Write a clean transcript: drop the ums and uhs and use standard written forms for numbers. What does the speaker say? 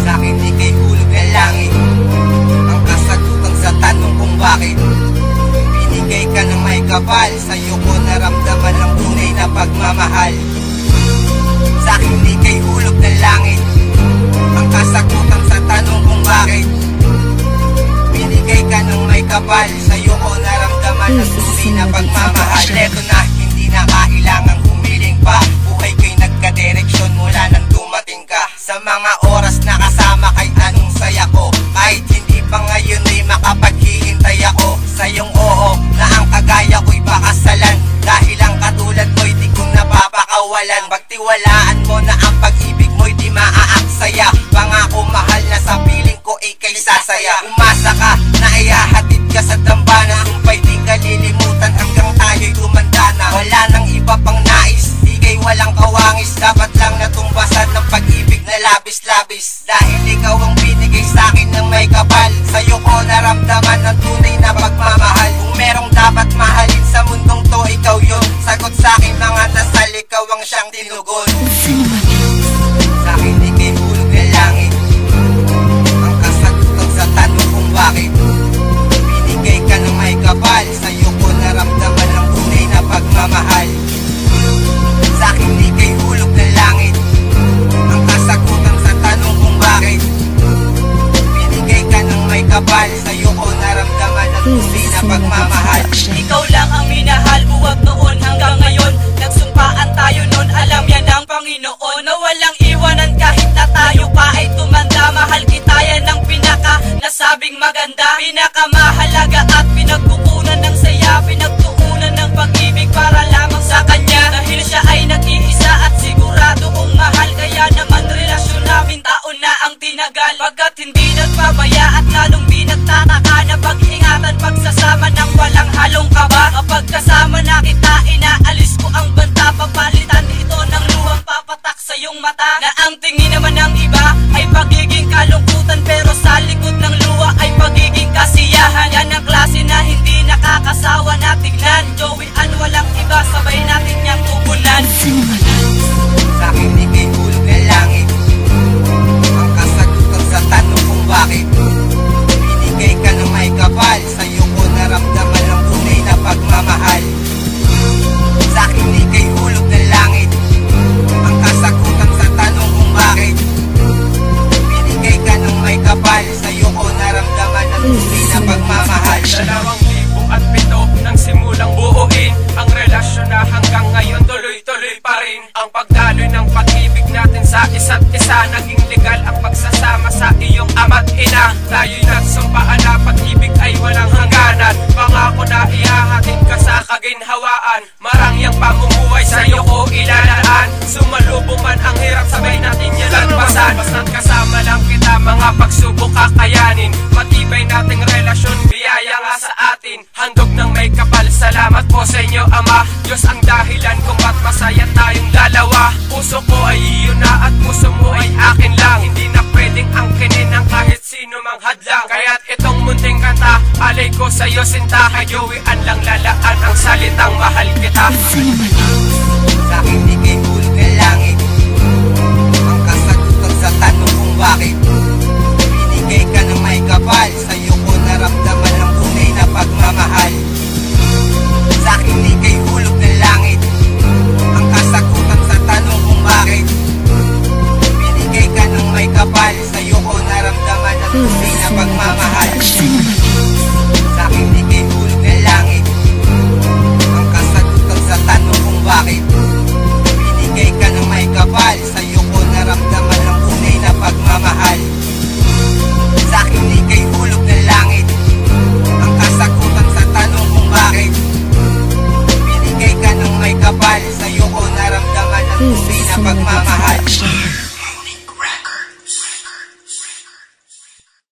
Sa'kin di kay hulog ng langit ang kasagutan sa tanong kung bakit. Binigay ka ng may kapal, sa'yo ko naramdaman ang tunay na pagmamahal. Sa'kin di kay hulog ng langit ang kasagutan sa tanong kung bakit. Binigay ka ng may kapal, sa'yo ko naramdaman ang tunay na pagmamahal. Eto na, hindi na kailangang humiling pa. Buhay ko'y nagka-direksyon mula nang dumating ka. Sa mga oras na kasama kay anong saya ko. Kahit hindi pa ngayon ay makapaghihintay ako sa iyong oo, na ang kagaya ko'y pakasalan. Dahil ang katulad mo'y di ko napapakawalan. Pagtiwalaan mo na ang pag-ibig mo'y di maaaksaya. Pangako mahal na sa piling ko ika'y sasaya. Umasa ka na ihahatid ka sa dambana. Sumpa'y di ka lilimutan hanggang tayo'y tumanda na. Wala nang iba pang nais, di kay walang kawangis. Dapat lang natumbasan ng pag-ibig na labis-labis. Dahil ikaw ang binigay sa'kin ng may kapal, sa'yo ko naramdaman ang tunay na pagmamahal. Kung merong dapat mahalin sa mundong to, ikaw yun. Sagot sa'kin mga dasal, ikaw ang siyang tinugon. Sa'kin di kay hulog ng langit ang kasagutan sa tanong kung bakit. Binigay ka ng may kapal, sa'yo ko naramdaman ang tunay na pagmamahal. Sa'kin di kay hulog ng langit ang kasagutan sa tanong kung bakit. Binigay ka ng may kapal, sa'yo ko naramdaman ang tunay na pagmamahal. Ikaw lang ang minahal, buwag noon hanggang ngayon. Nagsumpaan tayo noon, alam yan ng Panginoon, na walang iwanan kahit na tayo pa ay tumanda. Mahal kita, yan ang pinaka nasabing maganda, pinakamahalaga at pinagkukunan ng saya. Pinagtuunan ng pag-ibig para lamang sa kanya. Dahil siya ay nag-iisa at sigurado kong mahal. Kaya naman relasyon namin taon na ang tinagal. Pagkat hindi nagpabaya at lalong di nagtataka na pag-ingatan pagsasama ng walang halong kaba. Kapag kasama na kita, inaalis ko ang banta. Papalitan ito ng luwang papatak sa iyong mata. Na ang tingin naman ng iba ay pagiging kalungkutan, pero sa likod ng luwa ay pagiging kasiyahan. Yan ang klase na hindi nakakasawa na tignan. Joey Ann, walang iba, sabay natin niyang tugunan. Sa'kin di kay hulog ng langit ang kasagutan sa tanong kung bakit. Binigay ka ng may kapal, sa'yo ko naramdaman ang tunay na pagmamahal. Sa'kin di kay hulog ng langit ang kasagutan sa tanong kung bakit. Binigay ka ng may kapal, sa'yo ko naramdaman ang tunay na pagmamahal. 2007 nang simulang buuin ang relasyon na hanggang ngayon tuloy-tuloy pa rin. Ang pagdaloy ng pag-ibig natin sa isa't isa, naging legal ang pagsasama sa iyong ama't ina. Tayo'y nagsumpa na pag-ibig ay walang hangganan. Pangako na ihahatid ka sa kaginhawaan. Marangyang pamumuhay sa'yo ko ilalaan. Sumalubong man ang hirap, sabay natin yalagpasan. Basta't kasama lang kita, mga pagsubok kakayanin. Matibay nating relasyon, biyaya nga sa atin. Handog ng may kapal, salamat po sa inyo Ama. Diyos ang dahilan kung ba't masaya tayong dalawa. Puso ko ay iyo na at puso mo ay akin lang. Hindi na pwedeng angkinin ng kahit sino mang hadlang. Kaya't itong munting kanta, alay ko sa'yo sinta. Kay Joey Ann lang lalaan ang salitang mahal kita.